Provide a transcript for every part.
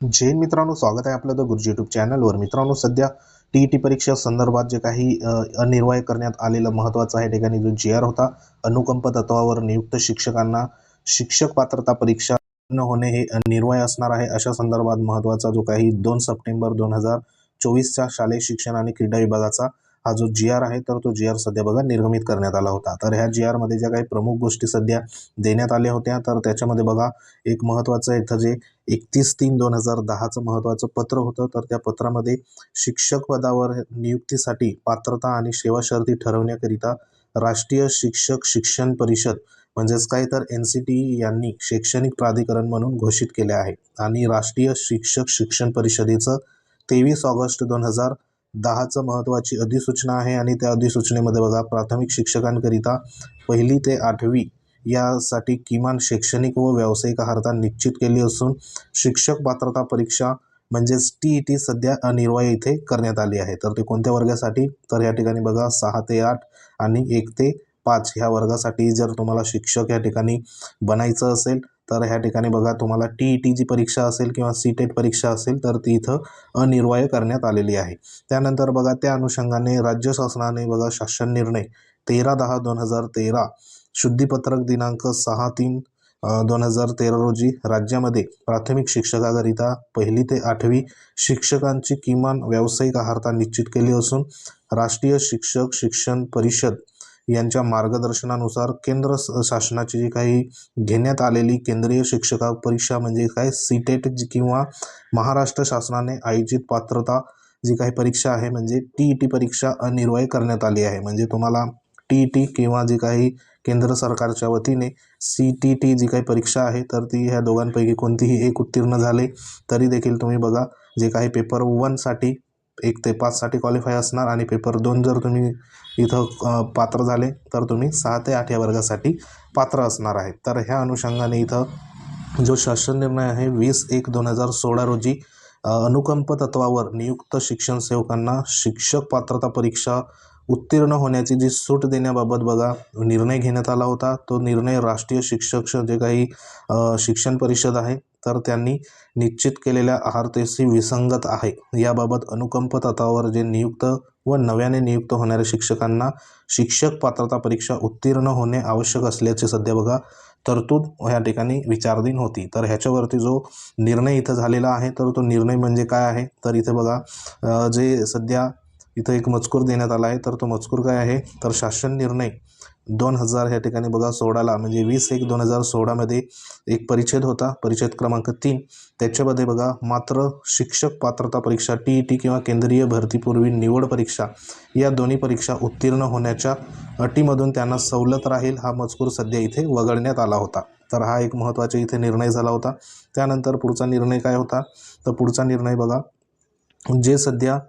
जय मित्रांनो, स्वागत आहे आपलं द गुरुजी यूट्यूब चॅनलवर। मित्रांनो, सध्या टी परीक्षा संदर्भात जे काही अनिर्वाय करण्यात आलेलं महत्त्वाचं आहे ठिकाणी जो जी आर होता, अनुकंप तत्वावर नियुक्त शिक्षकांना शिक्षक पात्रता परीक्षा न होणे हे निर्वाय असणार आहे। अशा संदर्भात महत्त्वाचा जो काही 2 सप्टेंबर 2024चा शालेय शिक्षण आणि क्रीडा विभागाचा हा जो जी आर आहे, तर तो जी आर सध्या बघा निर्गमित करण्यात आला होता। तर ह्या जी आर मध्ये ज्या काही प्रमुख गोष्टी सध्या देण्यात आल्या होत्या, तर त्याच्यामध्ये बघा एक महत्त्वाचं इथं जे 31/3/2010चं महत्त्वाचं पत्र होतं। तर त्या पत्रामध्ये शिक्षक पदावर नियुक्तीसाठी पात्रता आणि सेवा शर्ती ठरवण्याकरिता राष्ट्रीय शिक्षक शिक्षण परिषद म्हणजेच काय तर NCTE यांनी शैक्षणिक प्राधिकरण म्हणून घोषित केले आहे। आणि राष्ट्रीय शिक्षक शिक्षण परिषदेचं 23 ऑगस्ट 2010चं महत्त्वाची अधिसूचना आहे। आणि त्या अधिसूचनेमध्ये बघा प्राथमिक शिक्षकांकरिता 1ली ते 8वी यासाठी किमान शैक्षणिक व व्यावसायिक अर्हता निश्चित केली असून शिक्षक पात्रता परीक्षा म्हणजेच TET सध्या अनिर्वाय इथे करण्यात आली आहे। तर ते कोणत्या वर्गासाठी, तर या ठिकाणी बघा 6 ते 8 आणि 1 ते 5 ह्या वर्गासाठी जर तुम्हाला शिक्षक या ठिकाणी बनायचं असेल, तर ह्या ठिकाणी बघा तुम्हाला TET जी परीक्षा असेल किंवा CTET परीक्षा असेल, तर ती इथं अनिर्वाय करण्यात आलेली आहे। त्यानंतर बघा त्या अनुषंगाने राज्य शासनाने बघा शासन निर्णय 13/10/2013 शुद्धीपत्रक दिनांक 6/3/2013 रोजी राज्यामध्ये प्राथमिक शिक्षकाकरिता 1ली ते 8वी शिक्षकांची किमान व्यावसायिक अर्हता निश्चित केली असून राष्ट्रीय शिक्षक शिक्षण परिषद यांच्या मार्गदर्शनानुसार केंद्र शासनाची जी काही घेण्यात आलेली केंद्रीय शिक्षक परीक्षा म्हणजे काय CTET किंवा महाराष्ट्र शासनाने आयोजित पात्रता जी काही परीक्षा आहे म्हणजे TET परीक्षा अनिर्वाय करण्यात आली आहे। म्हणजे तुम्हाला TET किंवा जी काही केंद्र सरकारच्या वतीने CTT जी काही परीक्षा आहे, तर ती ह्या दोघांपैकी कोणतीही एक उत्तीर्ण झाले तरी देखील तुम्ही बघा जे काही पेपर 1 साठी 1 ते 5 साठी क्वालिफाय असणार आणि पेपर 2 जर तुम्ही इथं पात्र झाले तर तुम्ही 6 ते 8 या वर्गासाठी पात्र असणार आहे। तर ह्या अनुषंगाने इथं जो शासन निर्णय आहे 20/1/2016 रोजी अनुकंप तत्वावर नियुक्त शिक्षण सेवकांना शिक्षक पात्रता परीक्षा उत्तीर्ण होण्याची जी सूट देण्याबाबत बघा निर्णय घेण्यात आला होता। तो निर्णय राष्ट्रीय शिक्षक जे काही शिक्षण परिषद आहे, तर त्यांनी निश्चित केलेल्या अर्हतेशी विसंगत आहे। याबाबत अनुकंप तत्वावर जे नियुक्त व नव्याने नियुक्त होणाऱ्या शिक्षकांना शिक्षक पात्रता परीक्षा उत्तीर्ण होणे आवश्यक असल्याचे सध्या बघा तरतूद या ठिकाणी विचाराधीन होती। तर ह्याच्यावरती जो निर्णय इथं झालेला आहे, तर तो निर्णय म्हणजे काय आहे, तर इथे बघा जे सध्या इथं एक मजकूर देण्यात आला आहे, तर तो मजकूर काय आहे, तर शासन निर्णय 2000 या ठिकाणी बघा 16ला म्हणजे 20/1/2016 मध्ये एक परिच्छेद होता, परिच्छेद क्रमांक 3। त्याच्यामध्ये बघा मात्र शिक्षक पात्रता परीक्षा TET किंवा केंद्रीय भरतीपूर्वी निवड परीक्षा या दोन्ही परीक्षा उत्तीर्ण होण्याच्या अटीमधून त्यांना सवलत राहील हा मजकूर सध्या इथे वगळण्यात आला होता। तर हा एक महत्त्वाचा इथे निर्णय झाला होता। त्यानंतर पुढचा निर्णय काय होता, तर पुढचा निर्णय बघा जे सध्या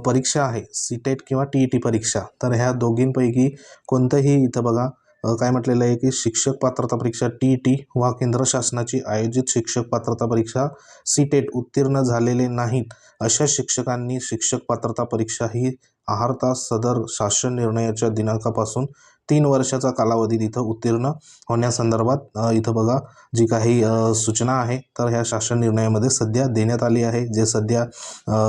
परीक्षा आहे CTET किंवा TET परीक्षा, तर ह्या दोघींपैकी कोणतंही इथं बघा काय म्हटलेलं आहे की शिक्षक पात्रता परीक्षा TET वा केंद्र शासनाची आयोजित शिक्षक पात्रता परीक्षा CTET उत्तीर्ण झालेले नाहीत अशा शिक्षकांनी शिक्षक पात्रता परीक्षा ही अर्हता सदर शासन निर्णयाच्या दिनांकापासून 3 वर्षाचा कालावधीत इथं उत्तीर्ण होण्यासंदर्भात इथं बघा जी काही सूचना आहे, तर ह्या शासन निर्णयामध्ये सध्या देण्यात आली आहे। जे सध्या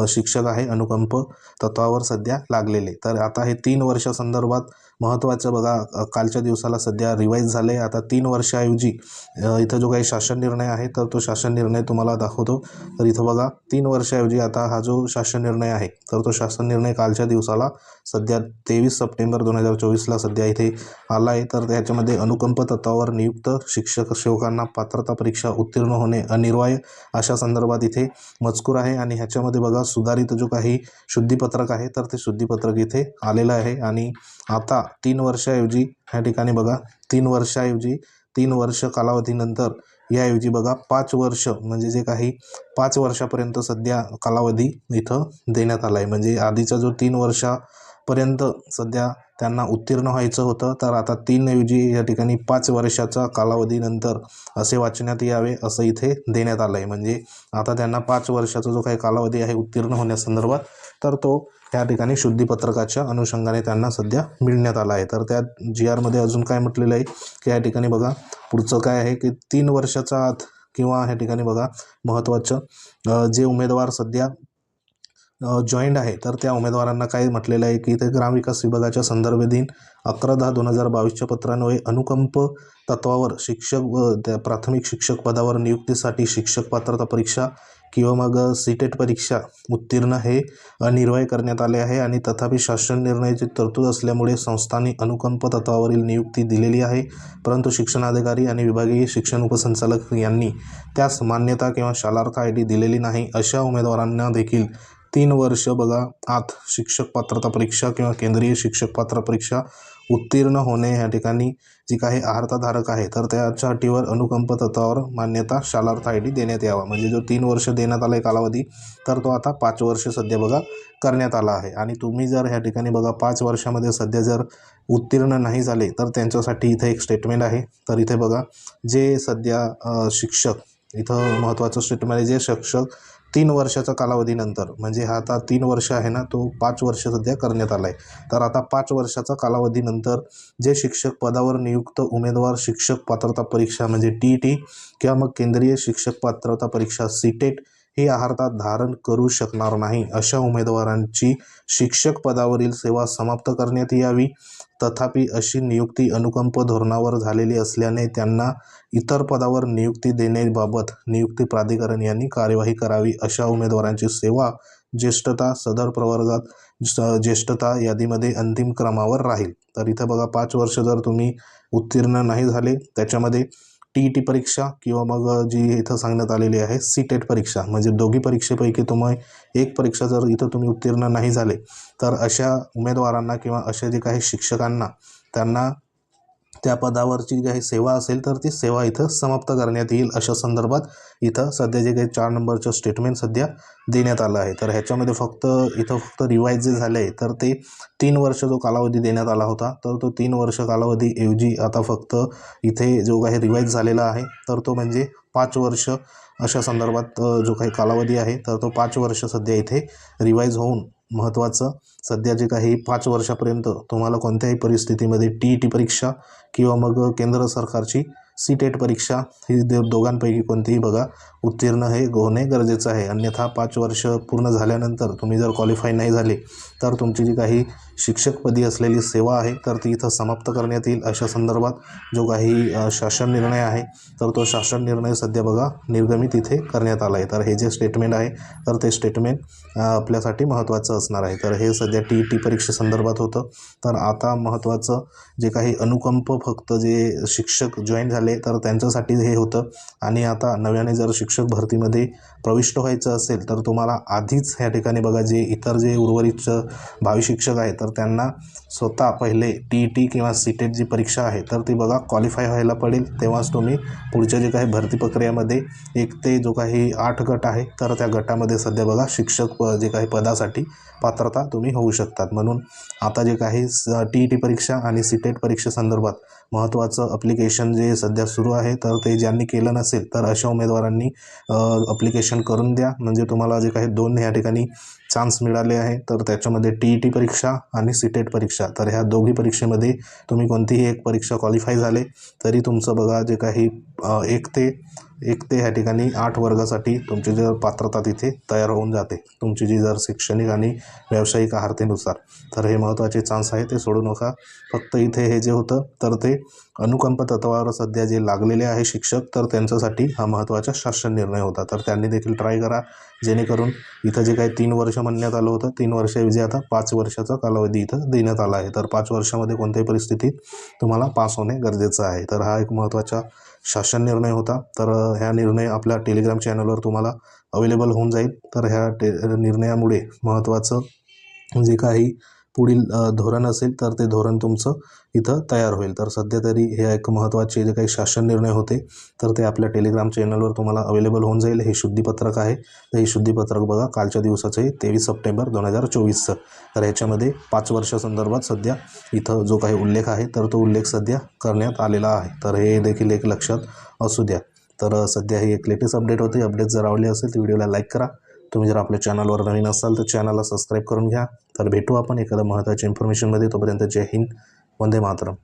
शिक्षक आहे अनुकंप तत्वावर सध्या लागलेले, तर आता हे 3 वर्षासंदर्भात महत्त्वाचं बघा कालच्या दिवसाला सध्या रिवाईज झाले। आता 3 वर्षाऐवजी इथं जो काही शासन निर्णय आहे, तर तो शासन निर्णय तुम्हाला दाखवतो। तर इथं बघा 3 वर्षाऐवजी आता हा जो शासन निर्णय आहे, तर तो शासन निर्णय कालच्या दिवसाला सध्या 23 सप्टेंबर 2024ला सध्या इथे आला आहे। तर त्याच्यामध्ये अनुकंप तत्वावर नियुक्त शिक्षक सेवकांना पात्रता परीक्षा उत्तीर्ण होणे अनिर्वाय अशा संदर्भात इथे मजकूर आहे। आणि ह्याच्यामध्ये बघा सुधारित जो काही शुद्धीपत्रक आहे, तर ते शुद्धीपत्रक इथे आलेलं आहे। आणि आता 3 वर्षाऐवजी ह्या ठिकाणी बघा 3 वर्षाऐवजी 3 वर्ष कालावधीनंतर याऐवजी बघा 5 वर्ष म्हणजे जे काही 5 वर्षापर्यंत सध्या कालावधी इथं देण्यात आला आहे। म्हणजे आधीचा जो 3 वर्षापर्यंत सध्या त्यांना उत्तीर्ण व्हायचं होतं, तर आता 3 ऐवजी या ठिकाणी 5 वर्षाचा कालावधीनंतर असे वाचण्यात यावे असं इथे देण्यात आलं आहे। म्हणजे आता त्यांना 5 वर्षाचा जो काही कालावधी आहे उत्तीर्ण होण्यासंदर्भात, तर तो या ठिकाणी शुद्धीपत्रकाच्या अनुषंगाने त्यांना सध्या मिळण्यात आला आहे। तर त्या GR मध्ये अजून काय म्हटलेलं आहे की या ठिकाणी बघा पुढचं काय आहे की 3 वर्षाचा आत किंवा ह्या ठिकाणी बघा महत्त्वाचं जे उमेदवार सध्या जॉईंट आहे तर त्या उमेदवारांना काय म्हटलेलं आहे की इथे ग्रामविकास विभागाच्या संदर्भ दिन 11/10/2022च्या पत्रान्वये अनुकंप तत्वावर शिक्षक व त्या प्राथमिक शिक्षक पदावर नियुक्तीसाठी शिक्षक पात्रता परीक्षा किंवा मग सीटेट परीक्षा उत्तीर्ण हे निर्वाह करण्यात आले आहे आणि तथापि शासन निर्णयाची तरतूद असल्यामुळे संस्थांनी अनुकंप तत्वावरील नियुक्ती दिलेली आहे, परंतु शिक्षणाधिकारी आणि विभागीय शिक्षण उपसंचालक यांनी त्यास मान्यता किंवा शालार्थ ID दिलेली नाही। अशा उमेदवारांना देखील 3 वर्ष बघा आत शिक्षक पात्रता परीक्षा किंवा केंद्रीय शिक्षक पात्रता परीक्षा उत्तीर्ण होणे या ठिकाणी जी काही अर्हताधारक आहे तर त्याच्या अटीवर अनुकंप तत्वावर मान्यता शालार्थ ID देण्यात यावा। म्हणजे जो 3 वर्ष देण्यात आला आहे कालावधी तर तो आता 5 वर्ष सध्या बघा करण्यात आला आहे। आणि तुम्ही जर ह्या ठिकाणी बघा 5 वर्षामध्ये सध्या जर उत्तीर्ण नाही झाले तर त्यांच्यासाठी इथे एक स्टेटमेंट आहे। तर इथे बघा जे सध्या शिक्षक इथं महत्त्वाचं स्टेटमेंट आहे, जे शिक्षक 3 वर्षाचा कालावधीनंतर म्हणजे हा आता 3 वर्ष आहे ना तो 5 वर्ष सध्या करण्यात आला आहे। तर आता 5 वर्षाचा कालावधीनंतर जे शिक्षक पदावर नियुक्त उमेदवार शिक्षक पात्रता परीक्षा म्हणजे TET किंवा मग केंद्रीय शिक्षक पात्रता परीक्षा सीटेट ही अर्हता धारण करू शकणार नाही, अशा उमेदवारांची शिक्षक पदावरील सेवा समाप्त करण्यात यावी। तथापि अशी नियुक्ती अनुकंप धोरणावर झालेली असल्याने त्यांना इतर पदावर नियुक्ती देण्याबाबत नियुक्ती प्राधिकरण यांनी कार्यवाही करावी। अशा उमेदवारांची सेवा ज्येष्ठता सदर प्रवर्गात ज्येष्ठता यादीमध्ये अंतिम क्रमावर राहील। तर इथं बघा 5 वर्ष जर तुम्ही उत्तीर्ण नाही झाले त्याच्यामध्ये TET परीक्षा किंवा मग जी इथं सांगण्यात आलेली आहे सीटेट परीक्षा म्हणजे दोघी परीक्षेपैकी तुम्ही एक परीक्षा जर इथं तुम्ही उत्तीर्ण नाही झाले तर अशा उमेदवारांना किंवा अशा जे काही शिक्षकांना त्यांना त्या पदावरची काही सेवा असेल तर ती सेवा इथं समाप्त करण्यात येईल। अशा संदर्भात इथं सध्या जे काही 4 नंबरचं स्टेटमेंट सध्या देण्यात आलं आहे। तर ह्याच्यामध्ये फक्त रिवाईज जे झालं आहे तर ते 3 वर्ष जो कालावधी देण्यात आला होता तर तो 3 वर्ष कालावधीऐवजी आता फक्त इथे जो काही रिवाईज झालेला आहे तर तो म्हणजे 5 वर्ष अशा संदर्भात जो काही कालावधी आहे तर तो 5 वर्ष सध्या इथे रिवाईज होऊन महत्त्वाचं सध्या जे काही 5 वर्षापर्यंत तुम्हाला कोणत्याही परिस्थितीमध्ये TET परीक्षा किंवा मग केंद्र सरकारची सीटेट परीक्षा ही दोघांपैकी कोणतीही बघा उत्तीर्ण हे होणे गरजेचं आहे। अन्यथा 5 वर्ष पूर्ण झाल्यानंतर तुम्ही जर क्वालिफाय नाही झाले तर तुमची जी काही शिक्षकपदी असलेली सेवा आहे तर ती इथं समाप्त करण्यात येईल। अशा संदर्भात जो काही शासन निर्णय आहे तर तो शासन निर्णय सध्या बघा निर्गमित इथे करण्यात आला आहे। तर हे जे स्टेटमेंट आहे तर ते स्टेटमेंट आपल्यासाठी महत्त्वाचं असणार आहे। तर हे सध्या TET परीक्षेसंदर्भात होतं। तर आता महत्त्वाचं जे काही अनुकंप फक्त जे शिक्षक जॉईन झाले तर त्यांच्यासाठी हे होतं आणि आता नव्याने जर शिक्षक भरतीमध्ये प्रविष्ट व्हायचं असेल तर तुम्हाला आधीच ह्या ठिकाणी बघा जे इतर जे उर्वरित भावी शिक्षक आहेत तर त्यांना स्वतः पहिले TET किंवा सीटेट जी परीक्षा आहे तर ती बघा क्वालिफाय व्हायला पडेल, तेव्हाच तुम्ही पुढच्या जे काही भरती प्रक्रियेमध्ये 1 ते जो काही 8 गट आहे तर त्या गटामध्ये सध्या बघा शिक्षक जे काही पदासाठी पात्रता तुम्ही होऊ शकतात। म्हणून आता जे काही TET परीक्षा आणि सीटेट परीक्षेसंदर्भात महत्त्वाचं ॲप्लिकेशन जे सध्या सुरू आहे तर ते ज्यांनी केलं नसेल तर अशा उमेदवारांनी ॲप्लिकेशन करून द्या। म्हणजे तुम्हाला जे काही 2 ह्या ठिकाणी चान्स मिळाले आहे तर त्याच्यामध्ये TET परीक्षा आणि सीटेट परीक्षा तर ह्या दोघी परीक्षेमध्ये तुम्ही कोणतीही एक परीक्षा क्वालिफाय झाले तरी तुमचं बघा जे काही 1 ते ह्या ठिकाणी 8 वर्गासाठी तुमची जर पात्रता तिथे तयार होऊन जाते तुमची जी जर शैक्षणिक आणि व्यावसायिक अर्हतेनुसार। तर हे महत्त्वाचे चान्स आहे ते सोडू नका। फक्त इथे हे जे होतं तर ते अनुकंप तत्वावर सध्या जे लागलेले आहे शिक्षक तर त्यांच्यासाठी हा महत्त्वाचा शासन निर्णय होता। तर त्यांनी देखील ट्राय करा जेणेकरून इथं जे काही 3 वर्ष म्हणण्यात आलं होतं 3 वर्षाऐवजी आता 5 वर्षाचा कालावधी इथं देण्यात आला आहे। तर 5 वर्षामध्ये कोणत्याही परिस्थितीत तुम्हाला पास होणे गरजेचं आहे। तर हा एक महत्त्वाचा शासन निर्णय होता। तर ह्या निर्णय आपल्या टेलिग्राम चॅनलवर तुम्हाला अवेलेबल होऊन जाईल। तर ह्या निर्णयामुळे महत्त्वाचं जे काही पुढील धोरण असेल तर ते धोरण तुमचं इथं तयार होईल। तर सध्या तरी हे एक महत्त्वाचे जे काही शासन निर्णय होते तर ते आपल्या टेलिग्राम चॅनलवर तुम्हाला अवेलेबल होऊन जाईल। हे शुद्धीपत्रक आहे तर हे शुद्धीपत्रक बघा कालच्या दिवसाचं आहे 23 सप्टेंबर 2024चं। तर ह्याच्यामध्ये 5 वर्षासंदर्भात सध्या इथं जो काही उल्लेख आहे तर तो उल्लेख सध्या करण्यात आलेला आहे। तर हे देखील एक लक्षात असू द्या। तर सध्या ही एक लेटेस्ट अपडेट होती। अपडेट जर आवडली असेल तर व्हिडिओला लाईक करा। तुम्ही जर आपल्या चॅनलवर नवीन असाल तर चॅनलला सबस्क्राईब करून घ्या। तर भेटू आपण एखाद्या महत्त्वाच्या इन्फॉर्मेशनमध्ये। तोपर्यंत जय हिंद, वंदे मातरम।